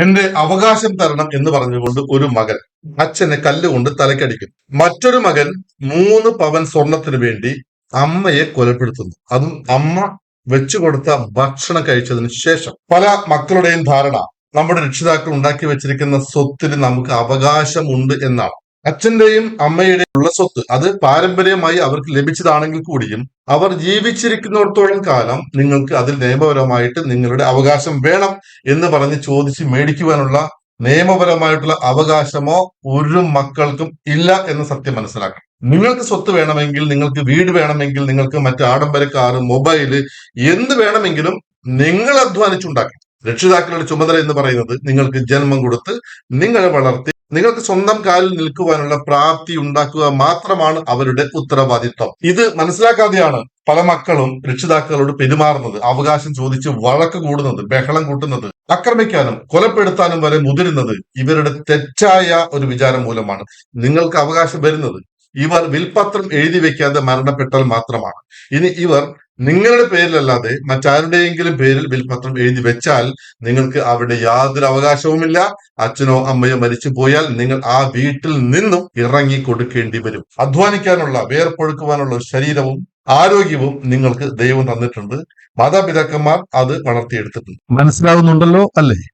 എന്റെ അവകാശം തരണം എന്ന് പറഞ്ഞുകൊണ്ട് ഒരു മകൻ അച്ഛനെ കല്ലുകൊണ്ട് തലക്കടിക്കുന്നു. മറ്റൊരു മകൻ 3 പവൻ സ്വർണത്തിന് വേണ്ടി അമ്മയെ കൊലപ്പെടുത്തുന്നു. അതും അമ്മ വെച്ചുകൊടുത്ത ഭക്ഷണം കഴിച്ചതിന് ശേഷം. പല മക്കളുടെയും ധാരണ നമ്മുടെ രക്ഷിതാക്കൾ ഉണ്ടാക്കി വെച്ചിരിക്കുന്ന സ്വത്തിന് നമുക്ക് അവകാശമുണ്ട് എന്നാണ്. അച്ഛന്റെയും അമ്മയുടെയും ഉള്ള സ്വത്ത് അത് പാരമ്പര്യമായി അവർക്ക് ലഭിച്ചതാണെങ്കിൽ കൂടിയും അവർ ജീവിച്ചിരിക്കുന്നിടത്തോളം കാലം നിങ്ങൾക്ക് അതിൽ നിയമപരമായിട്ട് നിങ്ങളുടെ അവകാശം വേണം എന്ന് പറഞ്ഞ് ചോദിച്ച് മേടിക്കുവാനുള്ള നിയമപരമായിട്ടുള്ള അവകാശമോ ഒരു മക്കൾക്കും ഇല്ല എന്ന് സത്യം മനസ്സിലാക്കണം. നിങ്ങൾക്ക് സ്വത്ത് വേണമെങ്കിൽ, നിങ്ങൾക്ക് വീട് വേണമെങ്കിൽ, നിങ്ങൾക്ക് മറ്റ് ആഡംബര കാറ്, മൊബൈല് എന്ത് വേണമെങ്കിലും നിങ്ങൾ അധ്വാനിച്ചുണ്ടാക്കണം. രക്ഷിതാക്കളുടെ ചുമതല എന്ന് പറയുന്നത് നിങ്ങൾക്ക് ജന്മം കൊടുത്ത് നിങ്ങളെ വളർത്തി നിങ്ങൾക്ക് സ്വന്തം കാലിൽ നിൽക്കുവാനുള്ള പ്രാപ്തി ഉണ്ടാക്കുക മാത്രമാണ് അവരുടെ ഉത്തരവാദിത്വം. ഇത് മനസ്സിലാക്കാതെയാണ് പല മക്കളും രക്ഷിതാക്കളോട് പെരുമാറുന്നത്, അവകാശം ചോദിച്ച് വഴക്ക് കൂടുന്നത്, ബഹളം കൂട്ടുന്നത്, ആക്രമിക്കാനും കൊലപ്പെടുത്താനും വരെ മുതിരുന്നത് ഇവരുടെ തെറ്റായ ഒരു വിചാരം മൂലമാണ്. നിങ്ങൾക്ക് അവകാശം വരുന്നത് ഇവർ വിൽപത്രം എഴുതി വെക്കാതെ മരണപ്പെട്ടാൽ മാത്രമാണ്. ഇനി ഇവർ നിങ്ങളുടെ പേരിലല്ലാതെ മറ്റാരുടെയെങ്കിലും പേരിൽ വിൽപത്രം എഴുതി വെച്ചാൽ നിങ്ങൾക്ക് അവിടെ യാതൊരു അവകാശവുമില്ല. അച്ഛനോ അമ്മയോ മരിച്ചു പോയാൽ നിങ്ങൾ ആ വീട്ടിൽ നിന്നും ഇറങ്ങി കൊടുക്കേണ്ടി വരും. അധ്വാനിക്കാനുള്ള, വേർപ്പൊഴുക്കുവാനുള്ള ശരീരവും ആരോഗ്യവും നിങ്ങൾക്ക് ദൈവം തന്നിട്ടുണ്ട്. മാതാപിതാക്കന്മാർ അത് വളർത്തിയെടുത്തിട്ടുണ്ട്. മനസ്സിലാവുന്നുണ്ടല്ലോ അല്ലേ?